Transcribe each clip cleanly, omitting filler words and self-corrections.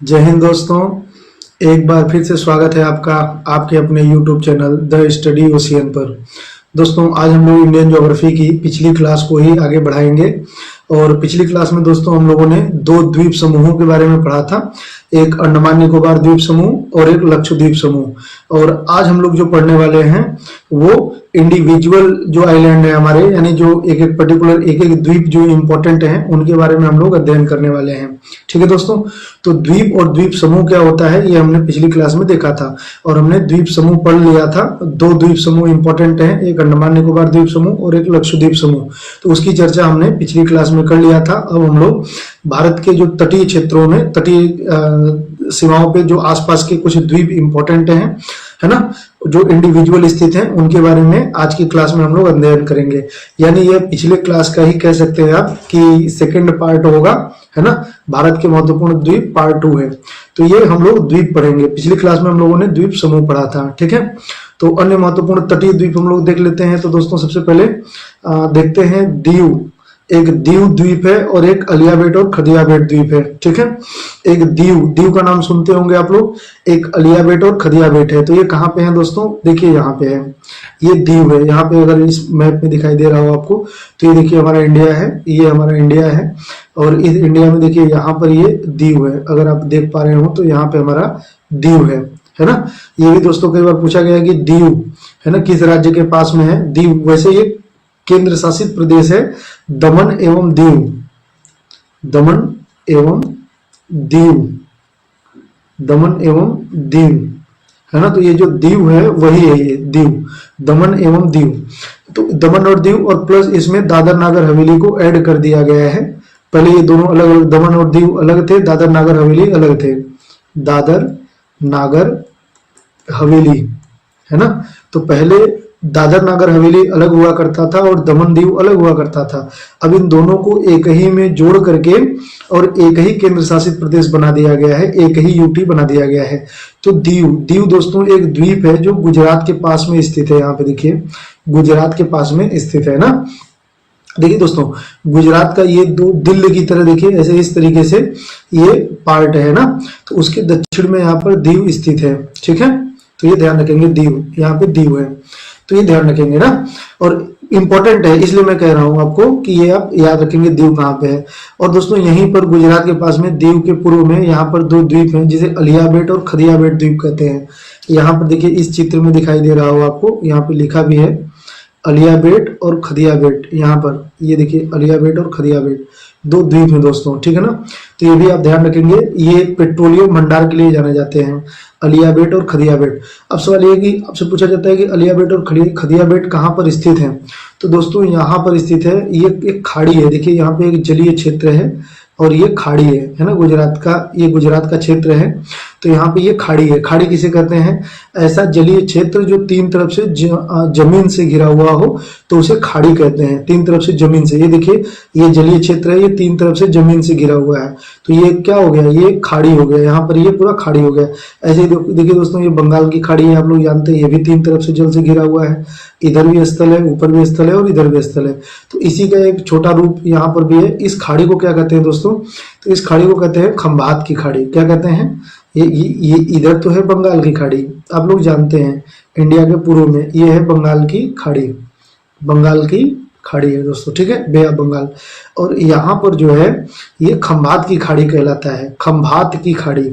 जय हिंद दोस्तों। एक बार फिर से स्वागत है आपका आपके अपने YouTube channel the study ocean पर। दोस्तों आज हम लोग इंडियन ज्योग्राफी की पिछली क्लास को ही आगे बढ़ाएंगे। और पिछली क्लास में दोस्तों हम लोगों ने दो द्वीप समूहों के बारे में पढ़ा था, एक अंडमान निकोबार द्वीप समूह और एक लक्षद्वीप समूह। और आज हम लोग जो पढ़ने वाले हैं वो इंडिविजुअल जो आइलैंड है हमारे, यानी जो एक एक पर्टिकुलर एक एक द्वीप जो इंपॉर्टेंट हैं उनके बारे में हम लोग अध्ययन करने वाले हैं। ठीक है दोस्तों, तो द्वीप और द्वीप समूह क्या होता है ये हमने पिछली क्लास में देखा था और हमने द्वीप समूह पढ़ लिया था। दो द्वीप समूह इंपॉर्टेंट हैं, एक अंडमान निकोबार द्वीप समूह और एक लक्षद्वीप समूह। तो उसकी चर्चा हमने पिछली क्लास में कर लिया था। अब हम लोग भारत के जो तटीय क्षेत्रों में, तटीय सीमाओं पे जो आसपास के कुछ द्वीप इंपॉर्टेंट हैं, है ना, जो इंडिविजुअल स्थित हैं, उनके बारे में आज की क्लास में हम लोग अध्ययन करेंगे। यानी ये पिछले क्लास का ही कह सकते हैं आप कि सेकंड पार्ट होगा, है ना। भारत के महत्वपूर्ण द्वीप पार्ट 2 है। तो ये हम लोग द्वीप पढ़ेंगे। पिछली क्लास में हम लोगों ने द्वीप समूह पढ़ा था। ठीक है, तो अन्य महत्वपूर्ण तटीय द्वीप हम लोग देख लेते हैं। तो दोस्तों सबसे पहले देखते हैं दीव। एक दीव द्वीप है और एक अलियाबेट और खदियाबेट द्वीप है। ठीक है, एक दीव का नाम सुनते होंगे आप लोग, एक अलियाबेट और खदियाबेट है। तो ये कहाँ पे है दोस्तों, देखिए यहाँ पे है, ये दीव है। यहाँ पे अगर इस मैप में दिखाई दे रहा हो आपको तो ये देखिए हमारा इंडिया है, ये हमारा इंडिया है और इस इंडिया में देखिए यहाँ पर ये दीव है। अगर आप देख पा रहे हो तो यहाँ पे हमारा दीव है ना। ये भी दोस्तों कई बार पूछा गया है कि दीव है ना किस राज्य के पास में है। दीव वैसे ये केंद्र शासित प्रदेश है, दमन एवं दीव, दमन एवं दीव, दमन एवं दीव, है ना। तो ये जो दीव है वही है, ये दीव, दमन एवं दीव। तो दमन और दीव और प्लस इसमें दादर नागर हवेली को ऐड कर दिया गया है। पहले ये दोनों अलग अलग, दमन और दीव अलग थे, दादर नागर हवेली अलग थे, दादर नागर हवेली, है ना। तो पहले दादर नागर हवेली अलग हुआ करता था और दमन दीव अलग हुआ करता था। अब इन दोनों को एक ही में जोड़ करके और एक ही केंद्र शासित प्रदेश बना दिया गया है, एक ही यूटी बना दिया गया है। तो दीव दोस्तों एक द्वीप है जो गुजरात के पास में स्थित है। यहाँ पे देखिए गुजरात के पास में स्थित है ना। देखिए दोस्तों गुजरात का ये दो दिल्ली की तरह देखिए ऐसे इस तरीके से ये पार्ट है ना। तो उसके दक्षिण में यहाँ पर दीव स्थित है। ठीक है, तो ये ध्यान रखेंगे, दीव, यहाँ पे दीव है तो ये ध्यान रखेंगे ना। और इंपॉर्टेंट है इसलिए मैं कह रहा हूं आपको कि ये आप याद रखेंगे दीव कहाँ पे है। और दोस्तों यहीं पर गुजरात के पास में दीव के पूर्व में यहाँ पर दो द्वीप हैं जिसे अलियाबेट और खदियाबेट द्वीप कहते हैं। यहाँ पर देखिए इस चित्र में दिखाई दे रहा हो आपको, यहाँ पे लिखा भी है अलियाबेट और खदियाबेट। यहाँ पर ये देखिए अलियाबेट और खदियाबेट दो द्वीप हैं दोस्तों। ठीक है ना, तो ये भी आप ध्यान रखेंगे। ये पेट्रोलियम भंडार के लिए जाने जाते हैं, अलियाबेट और खदियाबेट। अब सवाल ये कि आपसे पूछा जाता है कि अलियाबेट और खदियाबेट कहाँ पर स्थित हैं। तो दोस्तों यहाँ पर स्थित है, ये एक खाड़ी है। देखिए यहाँ पे एक जलीय क्षेत्र है और ये खाड़ी है ना, गुजरात का, ये गुजरात का क्षेत्र है। तो यहाँ पे ये खाड़ी है। खाड़ी किसे कहते हैं, ऐसा जलीय क्षेत्र जो तीन तरफ से जमीन से घिरा हुआ हो तो उसे खाड़ी कहते हैं। तीन तरफ से जमीन से, ये देखिए ये जलीय क्षेत्र है, ये तीन तरफ से जमीन से घिरा हुआ है तो ये क्या हो गया, ये खाड़ी हो गया। यहाँ पर ये पूरा खाड़ी हो गया। ऐसे ही देखिए दोस्तों ये बंगाल की खाड़ी है, आप लोग जानते हैं, ये भी तीन तरफ से जल से घिरा हुआ है। इधर भी स्थल है, ऊपर भी स्थल है और इधर भी स्थल है। तो इसी का एक छोटा रूप यहाँ पर भी है। इस खाड़ी को क्या कहते हैं दोस्तों, तो इस खाड़ी को कहते हैं खंभात की खाड़ी। क्या कहते हैं, ये इधर तो है बंगाल की खाड़ी, आप लोग जानते हैं इंडिया के पूर्व में ये है बंगाल की खाड़ी, बंगाल की खाड़ी है दोस्तों। ठीक है, बे ऑफ बंगाल। और यहाँ पर जो है ये खंभात की खाड़ी कहलाता है, खंभात की खाड़ी,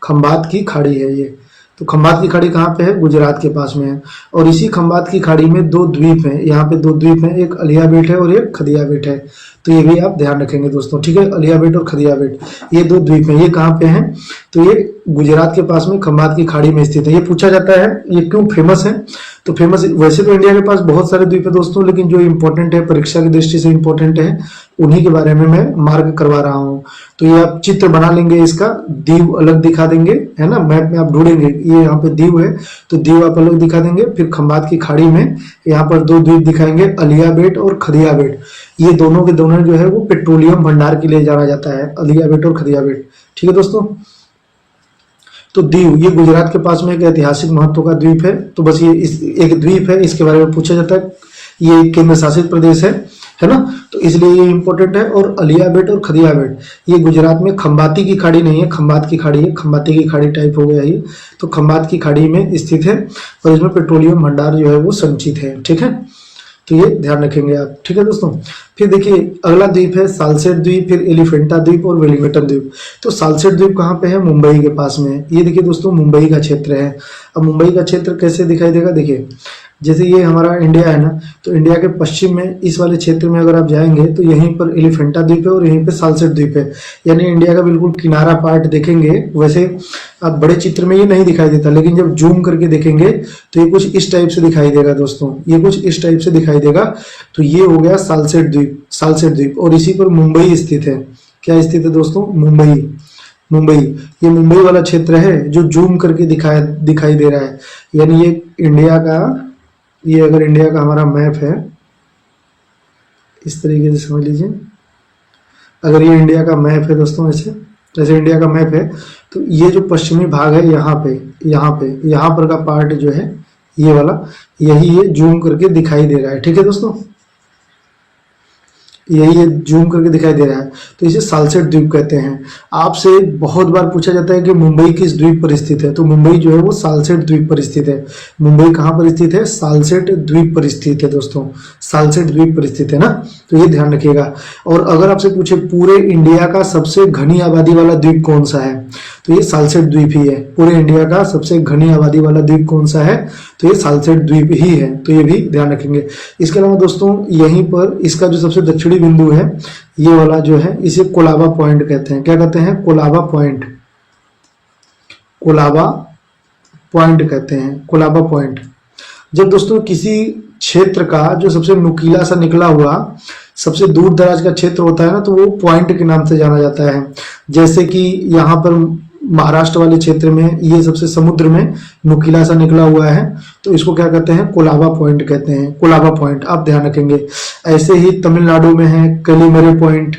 खंभात की खाड़ी है ये। तो खंभात की खाड़ी कहाँ पे है, गुजरात के पास में है। और इसी खंभात की खाड़ी में दो द्वीप हैं, यहाँ पे दो द्वीप हैं, एक अलियाबेट है और एक खदियाबेट है। तो ये भी आप ध्यान रखेंगे दोस्तों। ठीक है, अलियाबेट और खदियाबेट ये दो द्वीप हैं। ये कहाँ पे हैं, तो ये गुजरात के पास में खंभात की खाड़ी में स्थित है। ये पूछा जाता है ये क्यों फेमस है, तो फेमस वैसे तो इंडिया के पास बहुत सारे द्वीप है दोस्तों, लेकिन जो इंपॉर्टेंट है परीक्षा की दृष्टि से इंपॉर्टेंट है उन्हीं के बारे में मैं मार्क करवा रहा हूँ। तो ये आप चित्र बना लेंगे, इसका दीव अलग दिखा देंगे, है ना। मैप में आप ढूंढेंगे ये यहाँ पे दीव है तो दीव आप अलग दिखा देंगे। फिर खंभात की खाड़ी में यहाँ पर दो द्वीप दिखाएंगे, अलियाबेट और खदियाबेट। ये दोनों के दोनों जो है वो पेट्रोलियम भंडार के लिए जाना जाता है, अलियाबेट और खदियाबेट। ठीक है दोस्तों, तो दीव ये गुजरात के पास में एक ऐतिहासिक महत्व का द्वीप है। तो बस ये एक द्वीप है, इसके बारे में पूछा जाता है। ये केंद्र शासित प्रदेश है है ना। तो इसलिए ये इंपॉर्टेंट है। और अलिया बेट और खदिया बेट ये गुजरात में खंबाती की खाड़ी नहीं है, खंबात की खाड़ी है, खंबाती की खाड़ी टाइप हो गया ये। तो खंबात की खाड़ी में स्थित है और इसमें पेट्रोलियम भंडार जो है वो संचित है, ठीक है। तो ये ध्यान रखेंगे आप, ठीक है दोस्तों। फिर देखिए अगला द्वीप है सालसेट द्वीप, फिर एलिफेंटा द्वीप और वेलिंगटन द्वीप। तो सालसेट द्वीप कहाँ पे है? मुंबई के पास में है। ये देखिए दोस्तों मुंबई का क्षेत्र है। अब मुंबई का क्षेत्र कैसे दिखाई देगा? देखिए जैसे ये हमारा इंडिया है ना, तो इंडिया के पश्चिम में इस वाले क्षेत्र में अगर आप जाएंगे तो यहीं पर एलिफेंटा द्वीप है और यहीं पे सालसेट द्वीप है, यानी इंडिया का बिल्कुल किनारा पार्ट देखेंगे। वैसे आप बड़े चित्र में ये नहीं दिखाई देता, लेकिन जब जूम करके देखेंगे तो ये कुछ इस टाइप से दिखाई देगा दोस्तों, ये कुछ इस टाइप से दिखाई देगा। तो ये हो गया सालसेट द्वीप, सालसेट द्वीप। और इसी पर मुंबई स्थित है। क्या स्थित है दोस्तों? मुंबई। मुंबई, ये मुंबई वाला क्षेत्र है जो जूम करके दिखाई दे रहा है। यानी ये इंडिया का, ये अगर इंडिया का हमारा मैप है इस तरीके से समझ लीजिए, अगर ये इंडिया का मैप है दोस्तों, ऐसे जैसे इंडिया का मैप है, तो ये जो पश्चिमी भाग है यहाँ पे यहाँ पर का पार्ट जो है ये वाला, यही ये जूम करके दिखाई दे रहा है, ठीक है दोस्तों। यही ये जूम करके दिखाई दे रहा है, तो इसे सालसेट द्वीप कहते हैं। आपसे बहुत बार पूछा जाता है कि मुंबई किस द्वीप पर स्थित है, तो मुंबई जो है वो सालसेट द्वीप पर स्थित है। मुंबई कहाँ पर स्थित है? सालसेट द्वीप पर स्थित है दोस्तों, सालसेट द्वीप पर स्थित है ना, तो ये ध्यान रखिएगा। और अगर आपसे पूछे पूरे इंडिया का सबसे घनी आबादी वाला द्वीप कौन सा है, तो ये सालसेट द्वीप ही है। पूरे इंडिया का सबसे घनी आबादी वाला द्वीप कौन सा है, तो ये सालसेट द्वीप ही है, तो ये भी ध्यान रखेंगे। इसके अलावा दोस्तों यहीं पर इसका जो सबसे दक्षिणी बिंदु है ये वाला जो है, इसे कोलाबा पॉइंट कहते हैं। क्या कहते हैं? कोलाबा पॉइंट, कोलाबा पॉइंट कहते हैं, कोलाबा पॉइंट। जब दोस्तों किसी क्षेत्र का जो सबसे नुकीला सा निकला हुआ सबसे दूर दराज का क्षेत्र होता है ना, तो वो पॉइंट के नाम से जाना जाता है। जैसे कि यहाँ पर महाराष्ट्र वाले क्षेत्र में ये सबसे समुद्र में नुकीला सा निकला हुआ है, तो इसको क्या कहते हैं? कोलाबा पॉइंट कहते हैं, कोलाबा पॉइंट, आप ध्यान रखेंगे। ऐसे ही तमिलनाडु में है Calimere point,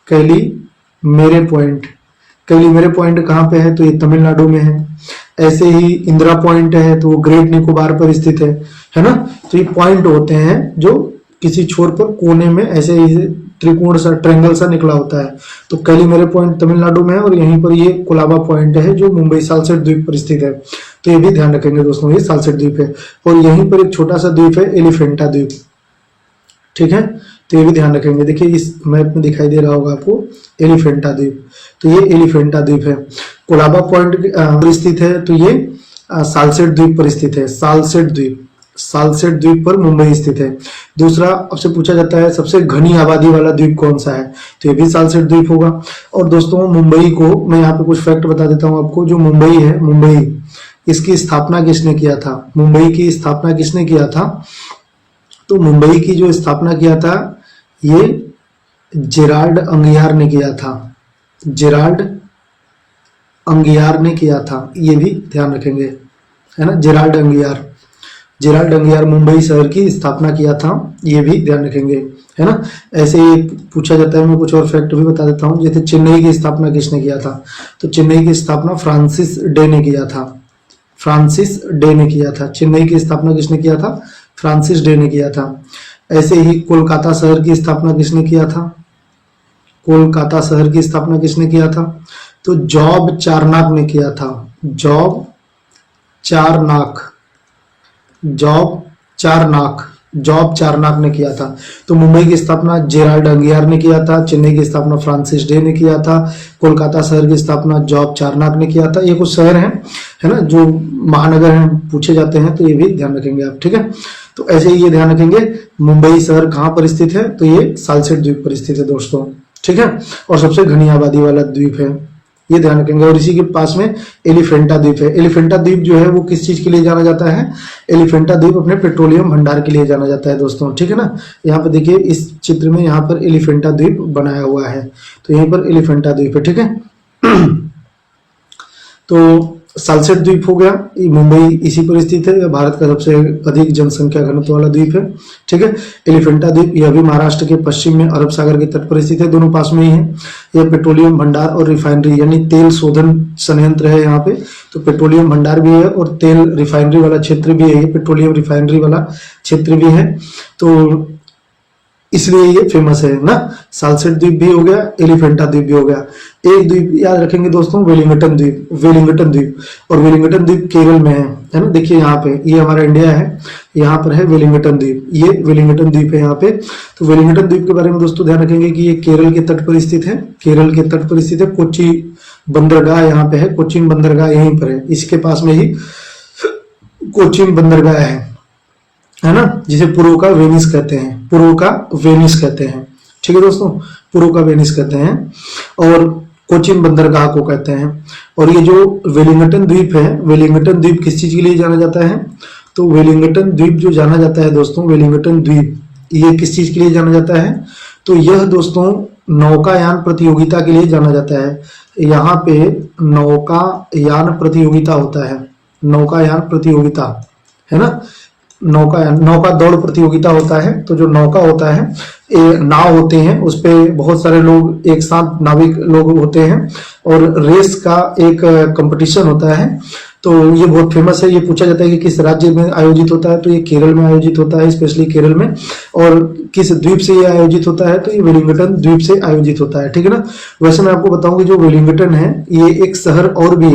Calimere point. Calimere point कहाँ पे है? तो ये तमिलनाडु में है। ऐसे ही इंदिरा पॉइंट है, तो वो ग्रेट निकोबार पर स्थित है ना। तो ये पॉइंट होते हैं जो किसी छोर पर कोने में ऐसे ही त्रिकोण सा, ट्रायंगल सा निकला होता है। तो कैलीमेरे पॉइंट तमिलनाडु में है और यहीं पर ये कोलाबा पॉइंट है जो मुंबई सालसेट द्वीप पर स्थित है। तो ये भी ध्यान रखेंगे दोस्तों, ये सालसेट द्वीप है। और यहीं पर एक छोटा सा द्वीप है एलिफेंटा द्वीप, ठीक है। तो ये भी ध्यान रखेंगे। देखिए इस मैप में दिखाई दे रहा होगा आपको एलिफेंटा द्वीप, तो ये एलिफेंटा द्वीप है। कोलाबा पॉइंट पर स्थित है, तो ये सालसेट द्वीप पर स्थित है। सालसेट द्वीप, सालसेट द्वीप पर मुंबई स्थित है। दूसरा आपसे पूछा जाता है सबसे घनी आबादी वाला द्वीप कौन सा है, तो ये भी सालसेट द्वीप होगा। और दोस्तों मुंबई को मैं यहाँ पे कुछ फैक्ट बता देता हूँ आपको। जो मुंबई है, मुंबई, इसकी स्थापना किसने किया था? मुंबई की स्थापना किसने किया था? तो मुंबई की जो स्थापना किया था ये जेराल्ड अंगियार ने किया था, जेराल्ड अंगियार ने किया था। ये भी ध्यान रखेंगे, है ना, जेराल्ड अंगियार, जेराल्ड अंगियार मुंबई शहर की स्थापना किया था, ये भी ध्यान रखेंगे, है ना। ऐसे ही पूछा जाता है, मैं कुछ और फैक्ट भी बता देता हूँ। जैसे चेन्नई की स्थापना किसने किया था, तो चेन्नई की स्थापना फ्रांसिस डे ने किया था, फ्रांसिस डे ने किया था। चेन्नई की स्थापना किसने किया था? फ्रांसिस डे ने किया था। ऐसे ही कोलकाता शहर की स्थापना किसने किया था? कोलकाता शहर की स्थापना किसने किया था? तो जॉब चारनाक ने किया था, जॉब चारनाक, जॉब चारनाक, जॉब चारनाक ने किया था। तो मुंबई की स्थापना जेराल्ड अंगियार ने किया था, चेन्नई की स्थापना फ्रांसिस डे ने किया था, कोलकाता शहर की स्थापना जॉब चारनाक ने किया था। ये कुछ शहर हैं, है ना, जो महानगर हैं, पूछे जाते हैं, तो ये भी ध्यान रखेंगे आप, ठीक है। तो ऐसे ही ये ध्यान रखेंगे मुंबई शहर कहाँ पर स्थित है, तो ये सालसेट द्वीप पर स्थित है दोस्तों, ठीक है। और सबसे घनी आबादी वाला द्वीप है, ये ध्यान रखेंगे। और इसी के पास में एलिफेंटा द्वीप है। एलिफेंटा द्वीप जो है वो किस चीज के लिए जाना जाता है? एलिफेंटा द्वीप अपने पेट्रोलियम भंडार के लिए जाना जाता है दोस्तों, ठीक है ना। यहाँ पर देखिए इस चित्र में यहाँ पर एलिफेंटा द्वीप बनाया हुआ है, तो यहीं पर एलिफेंटा द्वीप है, ठीक है। तो सालसेट द्वीप हो गया, मुंबई इसी पर स्थित है, यह भारत का सबसे अधिक जनसंख्या घनत्व वाला द्वीप है, ठीक है। एलिफेंटा द्वीप यह भी महाराष्ट्र के पश्चिम में अरब सागर के तट पर स्थित है, दोनों पास में ही है। यह पेट्रोलियम भंडार और रिफाइनरी यानी तेल शोधन संयंत्र है यहाँ पे, तो पेट्रोलियम भंडार भी है और तेल रिफाइनरी वाला क्षेत्र भी है, ये पेट्रोलियम रिफाइनरी वाला क्षेत्र भी है। तो इसलिए ये फेमस है ना। सालसेट द्वीप भी हो गया, एलिफेंटा द्वीप भी हो गया। एक द्वीप याद रखेंगे दोस्तों, वेलिंगटन द्वीप, वेलिंगटन द्वीप। और वेलिंगटन द्वीप केरल में है ना। देखिए यहाँ पे ये हमारा इंडिया है, यहाँ पर है वेलिंगटन द्वीप, ये वेलिंगटन द्वीप है यहाँ पे। तो वेलिंगटन द्वीप के बारे में दोस्तों ध्यान रखेंगे कि ये केरल के तट पर स्थित है, केरल के तट पर स्थित है। कोच्चि बंदरगाह यहाँ पे है, कोच्चिन बंदरगाह यहीं पर है, इसके पास में ही कोच्चिन बंदरगाह है ना, जिसे पूर्व का वेनिस कहते हैं, पूर्व का वेनिस कहते हैं। ठीक है दोस्तों, पूर्व का वेनिस कहते हैं और कोचिन बंदरगाह को कहते हैं। और ये जो वेलिंगटन द्वीप है, वेलिंगटन द्वीप किस चीज के लिए जाना जाता है? तो वेलिंगटन द्वीप जो जाना जाता है दोस्तों, वेलिंगटन द्वीप ये किस चीज के लिए जाना जाता है? तो यह दोस्तों नौकायान प्रतियोगिता के लिए जाना जाता है। यहाँ पे नौकायान प्रतियोगिता होता है, नौकायान प्रतियोगिता है ना, नौका दौड़ प्रतियोगिता होता है। तो जो नौका होता है, नाव होते हैं, उस पे बहुत सारे लोग एक साथ नाविक लोग होते हैं और रेस का एक कंपटीशन होता है। तो ये बहुत फेमस है। ये पूछा जाता है कि किस राज्य में आयोजित होता है, तो ये केरल में आयोजित होता है, स्पेशली केरल में। और किस द्वीप से ये आयोजित होता है, तो ये वेलिंगटन द्वीप से आयोजित होता है। ठीक है ना। वैसे मैं आपको बताऊं कि जो वेलिंगटन है ये एक शहर और भी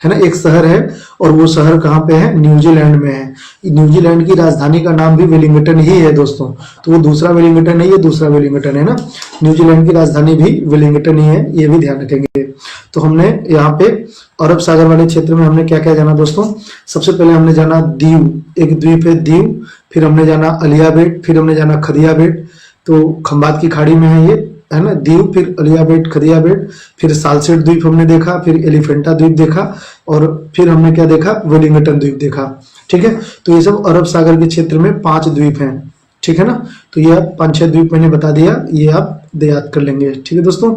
है ना, एक शहर है। और वो शहर कहाँ पे है? न्यूजीलैंड में है। न्यूजीलैंड की राजधानी का नाम भी वेलिंगटन ही है दोस्तों। तो वो दूसरा वेलिंगटन है, ये दूसरा वेलिंगटन है ना। न्यूजीलैंड की राजधानी भी वेलिंगटन ही है, ये भी ध्यान रखेंगे। तो हमने यहाँ पे अरब सागर वाले क्षेत्र में हमने क्या क्या जाना दोस्तों? सबसे पहले हमने जाना दीव, एक द्वीप है दीव। फिर हमने जाना अलिया बेट, फिर हमने जाना खदिया बेट, तो खंबात की खाड़ी में है ये, है ना, दीव। फिर अलिया बेट, खदिया बेट, फिर सालसेट द्वीप हमने देखा, फिर एलिफेंटा द्वीप देखा और फिर हमने क्या देखा? वेलिंगटन द्वीप देखा। ठीक है। तो ये सब अरब सागर के क्षेत्र में 5 द्वीप हैं। ठीक है ना। तो ये 5-6 द्वीप मैंने बता दिया, ये आप याद कर लेंगे। ठीक है दोस्तों,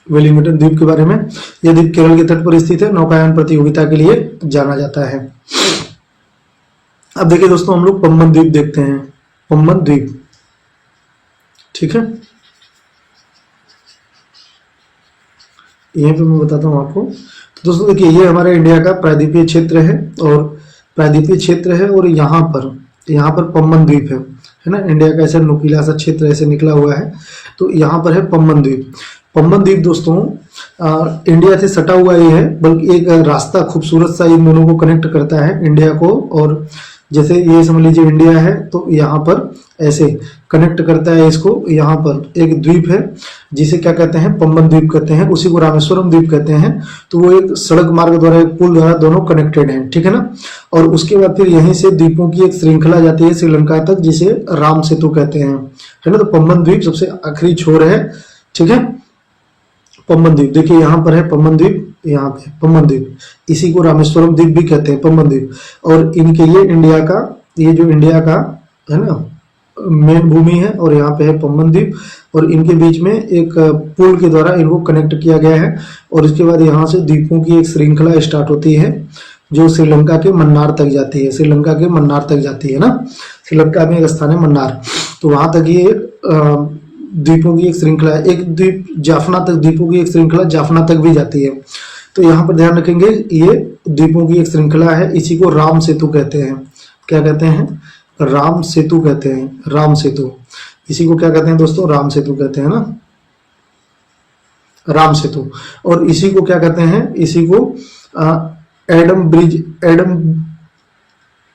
वेलिंगटन द्वीप के बारे में। यह द्वीप केरल के तट पर स्थित है, नौकायान प्रतियोगिता के लिए जाना जाता है। अब देखिए दोस्तों, हम लोग पम्बन द्वीप देखते हैं, पम्बन द्वीप। ठीक है, यहीं पे मैं बताता हूं आपको। तो दोस्तों देखिए, ये हमारे इंडिया का प्रायद्वीपीय क्षेत्र है और प्रायद्वीपीय क्षेत्र है और यहाँ पर पम्बन द्वीप है ना। इंडिया का ऐसा नुकीला सा क्षेत्र ऐसे निकला हुआ है, तो यहाँ पर है पम्बन द्वीप। पम्बन द्वीप दोस्तों इंडिया से सटा हुआ ही है, बल्कि एक रास्ता खूबसूरत सा इन दोनों को कनेक्ट करता है, इंडिया को। और जैसे ये समझ लीजिए इंडिया है, तो यहाँ पर ऐसे कनेक्ट करता है इसको। यहाँ पर एक द्वीप है जिसे क्या कहते हैं? पम्बन द्वीप कहते हैं, उसी को रामेश्वरम द्वीप कहते हैं। तो वो एक सड़क मार्ग द्वारा, एक पुल द्वारा दोनों कनेक्टेड हैं। ठीक है ना। और उसके बाद फिर यहीं से द्वीपों की एक श्रृंखला जाती है श्रीलंका तक, जिसे राम सेतु कहते हैं, है ना। तो पम्बन द्वीप सबसे आखिरी छोर है। ठीक है, पम्बन द्वीप देखिए यहाँ पर है पम्बन द्वीप, यहाँ पे पम्बन द्वीप, इसी को रामेश्वरम द्वीप भी कहते हैं, पम्बन द्वीप। और इनके ये इंडिया का, ये जो इंडिया का है ना मेन भूमि है, और यहाँ पे है पम्बन द्वीप। और इनके बीच में एक पुल के द्वारा इनको कनेक्ट किया गया है। और इसके बाद यहाँ से द्वीपों की एक श्रृंखला स्टार्ट होती है जो श्रीलंका के मन्नार तक जाती है, श्रीलंका के मन्नार तक जाती है ना। श्रीलंका में एक स्थान है मन्नार, तो वहां तक ये द्वीपों की एक श्रृंखला है। एक द्वीप जाफना तक, द्वीपों की एक श्रृंखला जाफना तक भी जाती है। तो यहाँ पर ध्यान रखेंगे, ये द्वीपों की एक श्रृंखला है, इसी को राम सेतु कहते हैं। क्या कहते हैं? राम सेतु कहते हैं, राम सेतु। इसी को क्या कहते हैं दोस्तों? राम सेतु कहते हैं ना, राम सेतु। और इसी को क्या कहते हैं? इसी को एडम ब्रिज,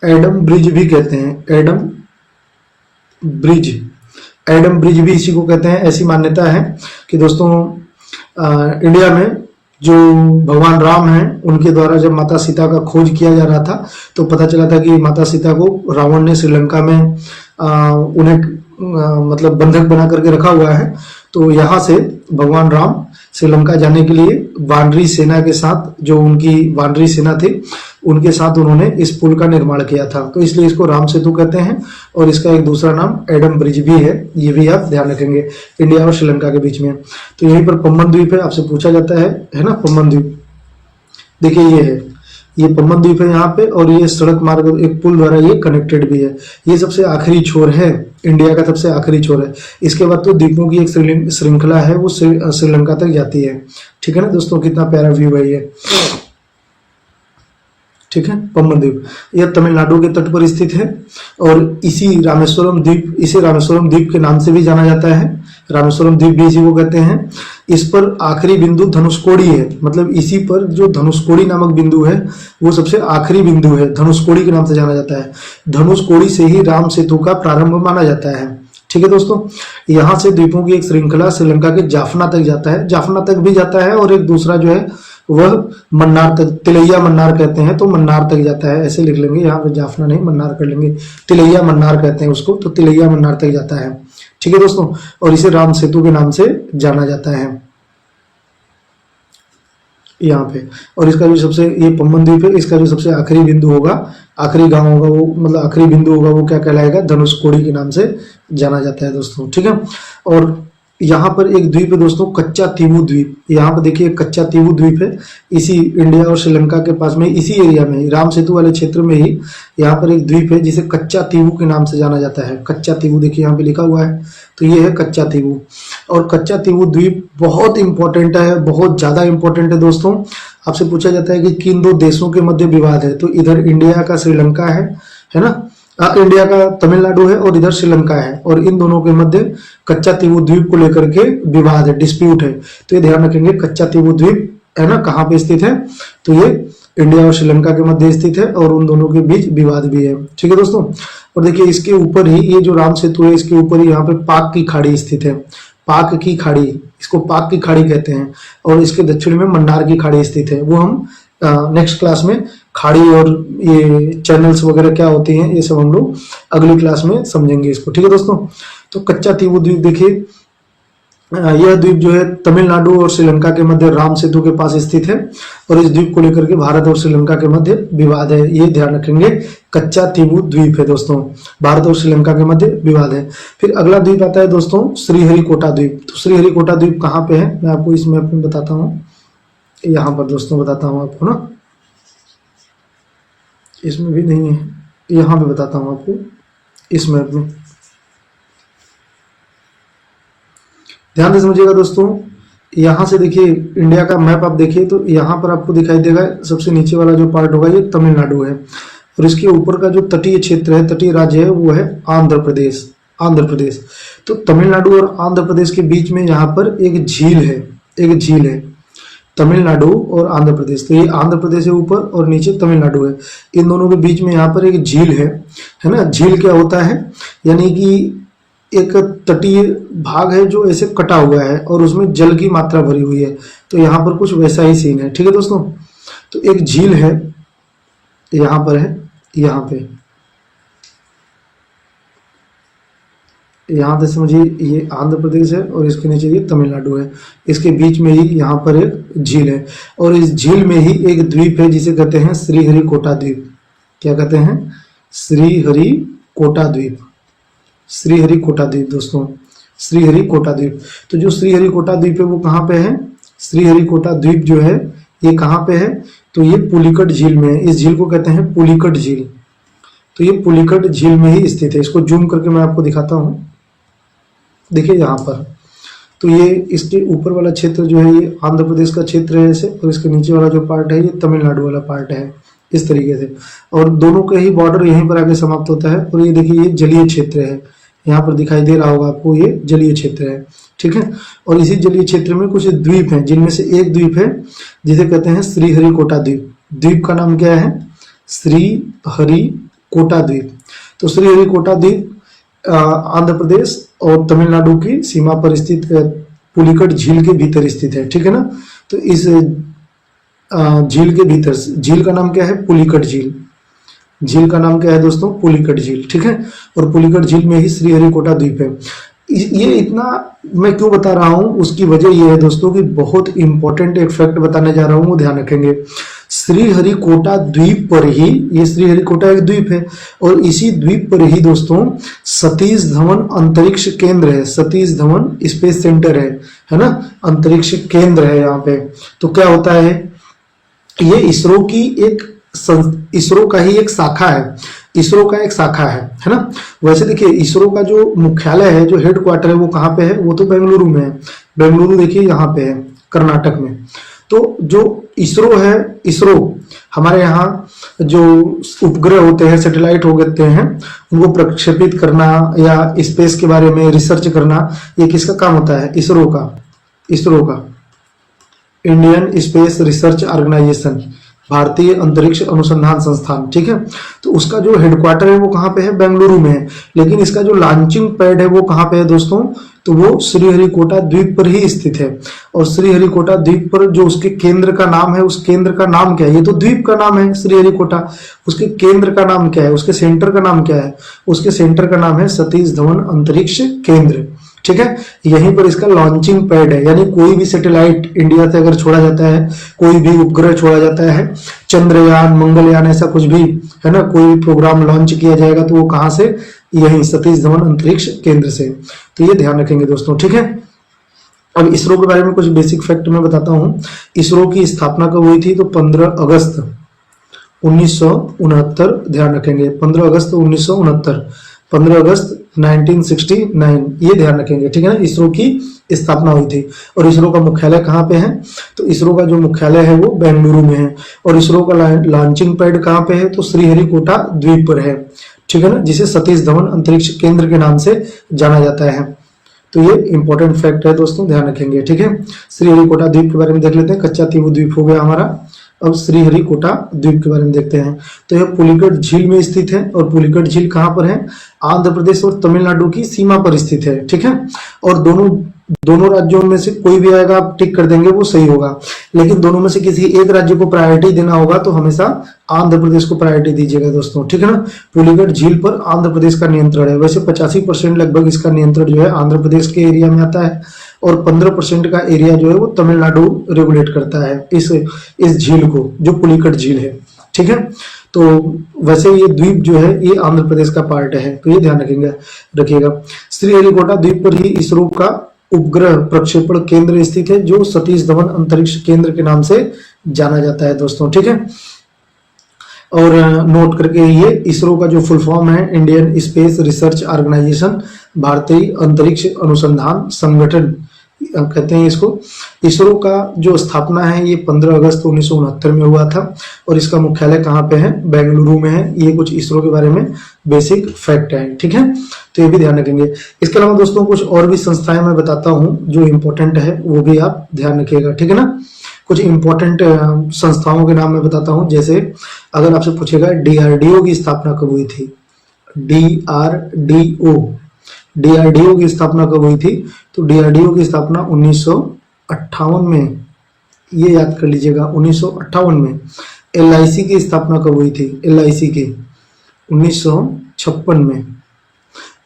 एडम ब्रिज भी कहते हैं, एडम ब्रिज भी इसी को कहते हैं। ऐसी मान्यता है कि दोस्तों इंडिया में जो भगवान राम हैं, उनके द्वारा जब माता सीता का खोज किया जा रहा था, तो पता चला था कि माता सीता को रावण ने श्रीलंका में उन्हें मतलब बंधक बना करके रखा हुआ है। तो यहाँ से भगवान राम श्रीलंका जाने के लिए वानरी सेना के साथ, जो उनकी वानरी सेना थी, उनके साथ उन्होंने इस पुल का निर्माण किया था। तो इसलिए इसको राम सेतु कहते हैं। और इसका एक दूसरा नाम एडम ब्रिज भी है, ये भी आप ध्यान रखेंगे, इंडिया और श्रीलंका के बीच में। तो यहीं पर पम्बन द्वीप है, आपसे पूछा जाता है ना, पम्बन द्वीप। देखिए ये है, ये पम्बन द्वीप है यहाँ पे, और ये सड़क मार्ग एक पुल द्वारा ये कनेक्टेड भी है। ये सबसे आखिरी छोर है, इंडिया का सबसे आखिरी छोर है। इसके बाद तो द्वीपों की एक श्रृंखला है, वो श्रीलंका तक जाती है। ठीक है ना दोस्तों, कितना प्यारा व्यू है ये। ठीक है, पम्बन द्वीप यह तमिलनाडु के तट पर स्थित है और इसी रामेश्वरम द्वीप, इसे रामेश्वरम द्वीप के नाम से भी जाना जाता है। रामेश्वरम द्वीप भी इसी को कहते हैं। इस पर आखिरी बिंदु धनुषकोडी है, मतलब इसी पर जो धनुषकोडी नामक बिंदु है वो सबसे आखिरी बिंदु है, धनुषकोडी के नाम से जाना जाता है। धनुषकोडी से ही राम सेतु का प्रारंभ माना जाता है। ठीक है दोस्तों, यहाँ से द्वीपों की एक श्रृंखला श्रीलंका के जाफना तक जाता है, जाफना तक भी जाता है, और एक दूसरा जो है वह मन्नार तक, तिलैया मन्नार कहते हैं, तो मन्नार तक जाता है, ऐसे लिख लेंगे, यहाँ पे जाफना नहीं मन्नार कर लेंगे, तिलैया मन्नार कहते हैं उसको, तो तिलैया मन्नार तक जाता है। ठीक है दोस्तों, और इसे राम सेतु के नाम से जाना जाता है यहाँ पे। और इसका जो सबसे, ये पम्बन द्वीप है, इसका जो सबसे आखिरी बिंदु होगा, आखिरी गांव होगा वो, मतलब आखिरी बिंदु होगा वो क्या कहलाएगा, धनुषकोडी के नाम से जाना जाता है दोस्तों। ठीक है, और यहाँ पर एक द्वीप है दोस्तों, कच्चा तीवू द्वीप। यहाँ पर देखिए कच्चा तीवू द्वीप है, इसी इंडिया और श्रीलंका के पास में, इसी एरिया में, राम सेतु वाले क्षेत्र में ही यहाँ पर एक द्वीप है जिसे कच्चा तीवू के नाम से जाना जाता है। कच्चा तीवू देखिए यहाँ पे लिखा हुआ है, तो ये है कच्चा तीवू। और कच्चा तीवू द्वीप बहुत इंपॉर्टेंट है, बहुत ज्यादा इंपॉर्टेंट है दोस्तों। आपसे पूछा जाता है कि किन दो देशों के मध्य विवाद है, तो इधर इंडिया का श्रीलंका है ना, इंडिया का तमिलनाडु है और इधर श्रीलंका है, और इन दोनों के मध्य कच्चा तीवू द्वीप को लेकर के विवाद है, डिस्प्यूट है। तो ये ध्यान रखेंगे, कच्चा तीवू द्वीप है ना कहाँ पे स्थित है, तो ये इंडिया और श्रीलंका के मध्य स्थित है और उन दोनों के बीच विवाद भी है। ठीक है दोस्तों, और देखिए इसके ऊपर ही ये जो राम सेतु है, इसके ऊपर ही यहाँ पे पाक की खाड़ी स्थित है, पाक की खाड़ी, इसको पाक की खाड़ी कहते हैं, और इसके दक्षिण में मन्नार की खाड़ी स्थित है। वो हम नेक्स्ट क्लास में खाड़ी और ये चैनल्स वगैरह क्या होती हैं, ये सब हम लोग अगली क्लास में समझेंगे इसको। ठीक है दोस्तों, तो कच्चा तीवू द्वीप देखिए, यह द्वीप जो है तमिलनाडु और श्रीलंका के मध्य राम सेतु के पास स्थित है, और इस द्वीप को लेकर के भारत और श्रीलंका के मध्य विवाद है, ये ध्यान रखेंगे। कच्चा तीवू द्वीप है दोस्तों, भारत और श्रीलंका के मध्य विवाद है। फिर अगला द्वीप आता है दोस्तों श्रीहरिकोटा द्वीप। तो श्रीहरिकोटा द्वीप कहाँ पे है, मैं आपको इस मैप में बताता हूँ, यहाँ पर दोस्तों बताता हूँ आपको ना, इसमें भी नहीं है, यहाँ पे बताता हूँ आपको इस मैप में, ध्यान से समझिएगा दोस्तों। यहाँ से देखिए इंडिया का मैप आप देखिए, तो यहाँ पर आपको दिखाई देगा सबसे नीचे वाला जो पार्ट होगा ये तमिलनाडु है, और इसके ऊपर का जो तटीय क्षेत्र है, तटीय राज्य है, वो है आंध्र प्रदेश। आंध्र प्रदेश, तो तमिलनाडु और आंध्र प्रदेश के बीच में यहाँ पर एक झील है, एक झील है, तमिलनाडु और आंध्र प्रदेश। तो ये आंध्र प्रदेश है ऊपर और नीचे तमिलनाडु है, इन दोनों के बीच में यहाँ पर एक झील है ना। झील क्या होता है, यानी कि एक तटीय भाग है जो ऐसे कटा हुआ है और उसमें जल की मात्रा भरी हुई है, तो यहाँ पर कुछ वैसा ही सीन है। ठीक है दोस्तों, तो एक झील है यहाँ पर है, यहाँ पे, यहाँ से समझिए ये आंध्र प्रदेश है और इसके नीचे ये तमिलनाडु है, इसके बीच में ही यहाँ पर एक झील है, और इस झील में ही एक द्वीप है जिसे कहते हैं श्रीहरिकोटा द्वीप। क्या कहते हैं, श्रीहरिकोटा द्वीप, श्रीहरिकोटा द्वीप दोस्तों, श्रीहरिकोटा द्वीप। तो जो श्रीहरिकोटा द्वीप है वो कहाँ पे है, श्रीहरिकोटा द्वीप जो है ये कहाँ पे है, तो ये पुलिकट झील में है। इस झील को कहते हैं पुलिकट झील, तो ये पुलिकट झील में ही स्थित है। इसको जूम करके मैं आपको दिखाता हूँ, देखिए यहाँ पर, तो ये इसके ऊपर वाला क्षेत्र जो है ये आंध्र प्रदेश का क्षेत्र है ऐसे, और इसके नीचे वाला जो पार्ट है ये तमिलनाडु वाला पार्ट है, इस तरीके से, और दोनों का ही बॉर्डर यहीं पर आके समाप्त होता है। और ये देखिए ये जलीय क्षेत्र है, यहाँ पर दिखाई दे रहा होगा आपको, ये जलीय क्षेत्र है। ठीक है, और इसी जलीय क्षेत्र में कुछ द्वीप हैं, जिनमें से एक द्वीप है जिसे कहते हैं श्रीहरिकोटा द्वीप। द्वीप का नाम क्या है, श्रीहरिकोटा द्वीप। तो श्रीहरिकोटा द्वीप आंध्र प्रदेश और तमिलनाडु की सीमा पर स्थित पुलिकट झील के भीतर स्थित है। ठीक है ना, तो इस झील के भीतर, झील का नाम क्या है, पुलिकट झील। झील का नाम क्या है दोस्तों, पुलिकट झील। ठीक है, और पुलिकट झील में ही श्रीहरिकोटा द्वीप है। ये इतना मैं क्यों बता रहा हूं, उसकी वजह यह है दोस्तों कि बहुत इंपॉर्टेंट एक फैक्ट बताने जा रहा हूं, वो ध्यान रखेंगे। श्रीहरिकोटा द्वीप पर ही, ये श्रीहरिकोटा एक द्वीप है, और इसी द्वीप पर ही दोस्तों सतीश धवन अंतरिक्ष केंद्र है। सतीश धवन स्पेस सेंटर है ना, अंतरिक्ष केंद्र है यहाँ पे। तो क्या होता है, ये इसरो की एक, इसरो का ही एक शाखा है, इसरो का एक शाखा है ना। वैसे देखिए इसरो का जो मुख्यालय है, जो हेडक्वार्टर है, वो कहाँ पे है, वो तो बेंगलुरु में है। बेंगलुरु देखिए यहाँ पे है, कर्नाटक में। तो जो इसरो है, इसरो हमारे यहाँ जो उपग्रह होते हैं, सैटेलाइट होते हैं, उनको प्रक्षेपित करना या स्पेस के बारे में रिसर्च करना, ये किसका काम होता है? इसरो का। इसरो का इंडियन स्पेस रिसर्च ऑर्गेनाइजेशन, भारतीय अंतरिक्ष अनुसंधान संस्थान, ठीक है। तो उसका जो हेडक्वार्टर है वो कहाँ पे है? बेंगलुरु में है। लेकिन इसका जो लॉन्चिंग पैड है वो कहाँ पे है दोस्तों? तो वो श्रीहरिकोटा द्वीप पर ही स्थित है। और श्रीहरिकोटा द्वीप पर जो उसके केंद्र का नाम है, उस केंद्र का नाम क्या है? ये तो द्वीप का नाम है श्रीहरिकोटा, उसके केंद्र का नाम क्या है? उसके सेंटर का नाम क्या है? उसके सेंटर का नाम है सतीश धवन अंतरिक्ष केंद्र, ठीक है। यहीं पर इसका लॉन्चिंग पैड है, यानी कोई भी सैटेलाइट इंडिया से अगर छोड़ा जाता है, कोई भी उपग्रह छोड़ा जाता है, चंद्रयान, मंगलयान, ऐसा कुछ भी है ना, कोई भी प्रोग्राम लॉन्च किया जाएगा तो वो कहां से? यही सतीश धवन अंतरिक्ष केंद्र से। तो ये ध्यान रखेंगे दोस्तों, ठीक है। अब इसरो के बारे में कुछ बेसिक फैक्ट मैं बताता हूं। इसरो की स्थापना कब हुई थी? तो 15 अगस्त 1969, ध्यान रखेंगे 15 अगस्त 1969, 15 अगस्त 1969, ये ध्यान रखेंगे, ठीक है ना। इसरो की स्थापना हुई थी। और इसरो का मुख्यालय कहाँ पे है? तो इसरो का जो मुख्यालय है वो बेंगलुरु में है। और इसरो का लॉन्चिंग पैड कहाँ पे है? तो श्रीहरिकोटा द्वीप पर है, ठीक है ना, जिसे सतीश धवन अंतरिक्ष केंद्र के नाम से जाना जाता है। तो ये इंपॉर्टेंट फैक्ट है दोस्तों, ध्यान रखेंगे, ठीक है। श्रीहरिकोटा द्वीप के बारे में देख लेते हैं। कच्चा तीबू द्वीप हो गया हमारा। अब श्रीहरिकोटा द्वीप के बारे में देखते हैं। तो यह पुलिकट झील में स्थित है। और पुलिकट झील कहाँ पर है? आंध्र प्रदेश और तमिलनाडु की सीमा पर स्थित है, ठीक है। और दोनों राज्यों में से कोई भी आएगा आप टिक कर देंगे, वो सही होगा। लेकिन दोनों में से किसी एक राज्य को प्रायोरिटी देना होगा तो हमेशा आंध्र प्रदेश को प्रायोरिटी दीजिएगा दोस्तों, ठीक है ना। पुलिकट झील पर आंध्र प्रदेश का नियंत्रण है। वैसे 85% लगभग इसका नियंत्रण जो है आंध्र प्रदेश के एरिया में आता है। और 15% का एरिया जो है वो तमिलनाडु रेगुलेट करता है इस झील को, जो पुलिकट झील है, ठीक है। तो वैसे ये द्वीप जो है ये आंध्र प्रदेश का पार्ट है, तो ये ध्यान रखिएगा। श्रीहरिकोटा द्वीप पर ही इसरो का उपग्रह प्रक्षेपण केंद्र स्थित है, जो सतीश धवन अंतरिक्ष केंद्र के नाम से जाना जाता है दोस्तों, ठीक है। और नोट करके ये इसरो का जो फुल फॉर्म है इंडियन स्पेस रिसर्च ऑर्गेनाइजेशन, भारतीय अंतरिक्ष अनुसंधान संगठन कहते हैं इसको। इसरो का जो स्थापना है ये 15 अगस्त 1969 में हुआ था। और इसका मुख्यालय कहाँ पे है? बेंगलुरु में है। ये कुछ इसरो के बारे में बेसिक फैक्ट है, ठीक है। तो ये भी ध्यान रखेंगे। इसके अलावा दोस्तों कुछ और भी संस्थाएं मैं बताता हूँ जो इम्पोर्टेंट है, वो भी आप ध्यान रखिएगा, ठीक है ना। कुछ इंपॉर्टेंट संस्थाओं के नाम मैं बताता हूँ। जैसे अगर आपसे पूछेगा DRDO की स्थापना कब हुई थी? DRDO की स्थापना कब हुई थी? तो DRDO की स्थापना 1958 में, ये याद कर लीजिएगा, 1958 में। LIC की स्थापना कब हुई थी? LIC की 1956 में।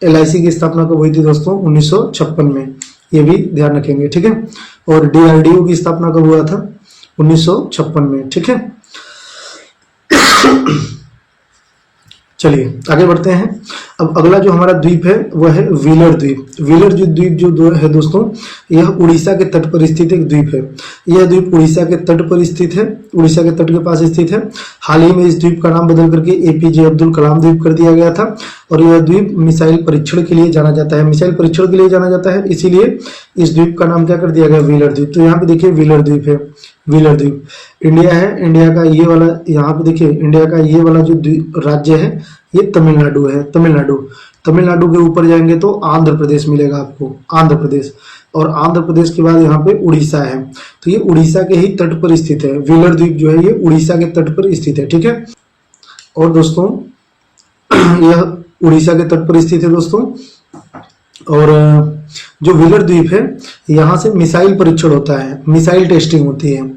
LIC की स्थापना कब हुई थी दोस्तों? 1956 में, ये भी ध्यान रखेंगे, ठीक है। और DRDO की स्थापना कब हुआ था? 1956 में, ठीक है। चलिए आगे बढ़ते हैं। अब अगला जो हमारा द्वीप है वह है व्हीलर द्वीप। व्हीलर जो द्वीप जो है दोस्तों, यह उड़ीसा के तट पर स्थित एक द्वीप है। यह द्वीप उड़ीसा के तट पर स्थित है, उड़ीसा के तट के पास स्थित है। हाल ही में इस द्वीप का नाम बदल करके APJ अब्दुल कलाम द्वीप कर दिया गया था। और यह द्वीप मिसाइल परीक्षण के लिए जाना जाता है। मिसाइल परीक्षण के लिए जाना जाता है, इसीलिए इस द्वीप का नाम क्या कर दिया गया? व्हीलर द्वीप। तो यहाँ पे देखिए व्हीलर द्वीप है, व्हीलर द्वीप। इंडिया है, इंडिया का ये वाला, यहाँ पे देखिए इंडिया का ये वाला जो राज्य है ये तमिलनाडु है। तमिलनाडु के ऊपर जाएंगे तो आंध्र प्रदेश मिलेगा आपको, आंध्र प्रदेश। और आंध्र प्रदेश के बाद यहाँ पे उड़ीसा है। तो ये उड़ीसा के ही तट पर स्थित है। व्हीलर द्वीप जो है ये उड़ीसा के तट पर स्थित है, ठीक है। और दोस्तों यह उड़ीसा के तट पर स्थित है दोस्तों। और जो व्हीलर द्वीप है यहाँ से मिसाइल परीक्षण होता है, मिसाइल टेस्टिंग होती है।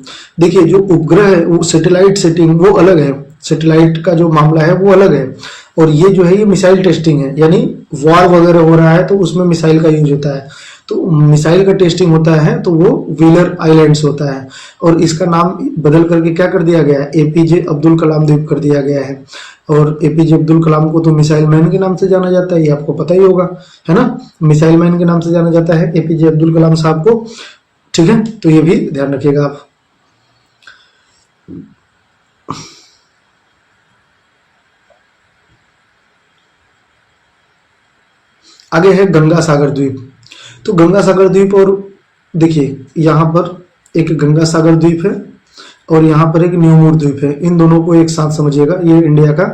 देखिए जो उपग्रह है वो सैटेलाइट सेटिंग वो अलग है, सैटेलाइट का जो मामला है वो अलग है। और ये जो है ये मिसाइल टेस्टिंग है, यानी वॉर वगैरह हो रहा है तो उसमें मिसाइल का यूज होता है। तो मिसाइल का टेस्टिंग होता है तो वो व्हीलर आइलैंड्स होता है। और इसका नाम बदल करके क्या कर दिया गया है? APJ अब्दुल कलाम द्वीप कर दिया गया है। और APJ अब्दुल कलाम को तो मिसाइल मैन के नाम से जाना जाता है, ये आपको पता ही होगा, है ना। मिसाइल मैन के नाम से जाना जाता है APJ अब्दुल कलाम साहब को, ठीक है। तो ये भी ध्यान रखिएगा आप। आगे है गंगा सागर द्वीप। तो गंगा सागर द्वीप, और देखिए यहाँ पर एक गंगा सागर द्वीप है और यहाँ पर एक न्यूमूर द्वीप है। इन दोनों को एक साथ समझिएगा। ये इंडिया का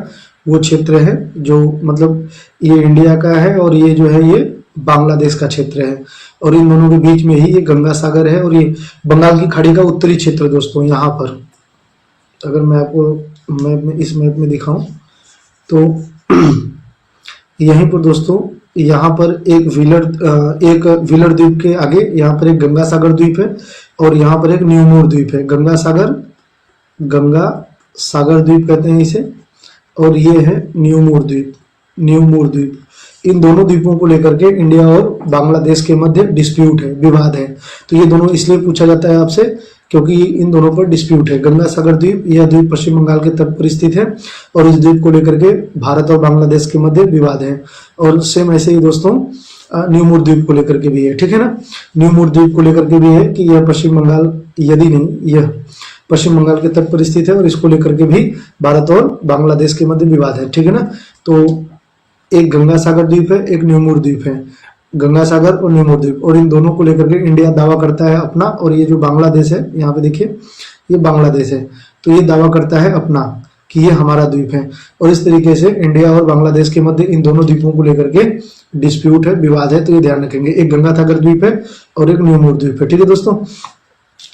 वो क्षेत्र है जो मतलब ये इंडिया का है और ये जो है ये बांग्लादेश का क्षेत्र है और इन दोनों के बीच में ही ये गंगा सागर है और ये बंगाल की खाड़ी का उत्तरी क्षेत्र दोस्तों। यहाँ पर अगर मैं आपको मैप में इस मैप में दिखाऊं तो यहीं पर दोस्तों यहाँ पर एक व्हीलर द्वीप के आगे यहाँ पर एक गंगा सागर द्वीप है और यहाँ पर एक न्यूमोर द्वीप है। गंगा सागर द्वीप कहते हैं इसे और ये है न्यूमोर द्वीप। इन दोनों द्वीपों को लेकर के इंडिया और बांग्लादेश के मध्य डिस्प्यूट है, विवाद है। तो ये दोनों इसलिए पूछा जाता है आपसे क्योंकि इन दोनों पर डिस्प्यूट है। गंगा सागर द्वीप, यह द्वीप पश्चिम बंगाल के तट पर स्थित है और इस द्वीप को लेकर के भारत और बांग्लादेश के मध्य विवाद है। और सेम ऐसे ही दोस्तों न्यूमोर द्वीप को लेकर के भी है, ठीक है ना। न्यूमोर द्वीप को लेकर के भी है कि यह पश्चिम बंगाल, यदि नहीं यह पश्चिम बंगाल के तट पर स्थित है और इसको लेकर के भी भारत और बांग्लादेश के मध्य विवाद है, ठीक है ना। तो एक गंगा सागर द्वीप है, एक न्यूमोर द्वीप है, गंगा सागर और न्यूमोर द्वीप, और इन दोनों को लेकर के इंडिया दावा करता है अपना। और ये जो बांग्लादेश है, यहाँ पे देखिए ये बांग्लादेश है, तो ये दावा करता है अपना कि ये हमारा द्वीप है। और इस तरीके से इंडिया और बांग्लादेश के मध्य इन दोनों द्वीपों को लेकर के डिस्प्यूट है, विवाद है। तो ये ध्यान रखेंगे, एक गंगा सागर द्वीप है और एक न्यूमोर द्वीप है, ठीक है दोस्तों।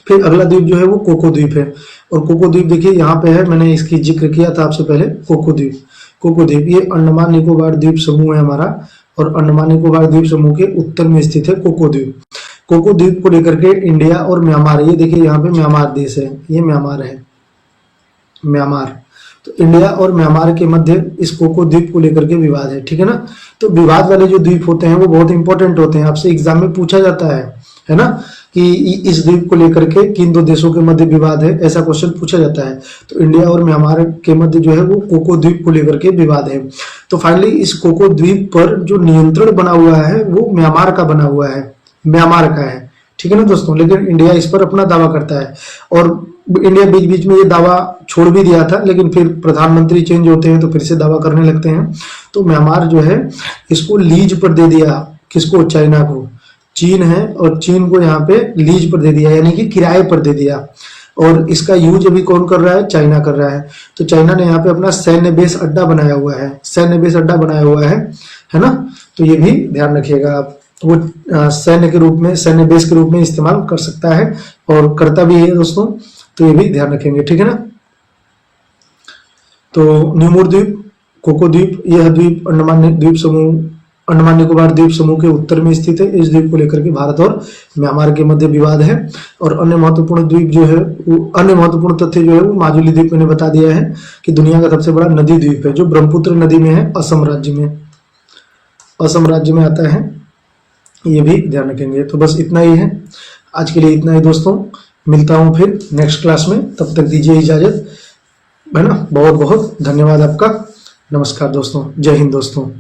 फिर अगला द्वीप जो है वो कोको द्वीप है और कोको द्वीप देखिए यहाँ पे है, मैंने इसकी जिक्र किया था आपसे पहले। कोको द्वीप ये अंडमान निकोबार द्वीप समूह है हमारा और अंडमान निकोबार द्वीप समूह के उत्तर में स्थित है कोको द्वीप। कोको द्वीप को लेकर के इंडिया और म्यांमार, ये देखिए यहाँ पे म्यांमार देश है, ये म्यांमार है, म्यांमार। तो इंडिया और म्यांमार के मध्य इस कोको द्वीप को लेकर के विवाद है, ठीक है ना। तो विवाद वाले जो द्वीप होते हैं वो बहुत इंपॉर्टेंट होते हैं, आपसे एग्जाम में पूछा जाता है ना, कि इस द्वीप को लेकर के किन दो देशों के मध्य विवाद है, ऐसा क्वेश्चन पूछा जाता है। तो इंडिया और म्यांमार के मध्य जो है वो कोको द्वीप को लेकर के विवाद है। तो फाइनली इस कोको द्वीप पर जो नियंत्रण बना हुआ है वो म्यांमार का बना हुआ है, म्यांमार का है, ठीक है ना दोस्तों। लेकिन इंडिया इस पर अपना दावा करता है और इंडिया बीच बीच में ये दावा छोड़ भी दिया था, लेकिन फिर प्रधानमंत्री चेंज होते हैं तो फिर से दावा करने लगते हैं। तो म्यांमार जो है इसको लीज पर दे दिया, किसको, चाइना को। चीन है और चीन को यहाँ पे लीज पर दे दिया, यानी कि किराए पर दे दिया। और इसका यूज अभी कौन कर रहा है, चाइना कर रहा है। तो चाइना ने यहाँ पे अपना सैन्य बेस अड्डा बनाया हुआ है ना। तो ये भी ध्यान रखिएगा आप, वो सैन्य बेस के रूप में इस्तेमाल कर सकता है और करता भी है दोस्तों। तो ये भी ध्यान रखेंगे, ठीक है ना। तो न्यूमोर द्वीप, कोको द्वीप, यह द्वीप अंडमान निकोबार द्वीप समूह के उत्तर में स्थित है। इस द्वीप को लेकर के भारत और म्यांमार के मध्य विवाद है। और अन्य महत्वपूर्ण द्वीप जो है, अन्य महत्वपूर्ण तथ्य जो है वो माजुली द्वीप मैंने बता दिया है कि दुनिया का सबसे बड़ा नदी द्वीप है, जो ब्रह्मपुत्र नदी में है, असम राज्य में आता है। ये भी ध्यान रखेंगे। तो बस इतना ही है आज के लिए, इतना ही दोस्तों। मिलता हूं फिर नेक्स्ट क्लास में, तब तक दीजिए इजाजत, है ना। बहुत बहुत धन्यवाद आपका। नमस्कार दोस्तों, जय हिंद दोस्तों।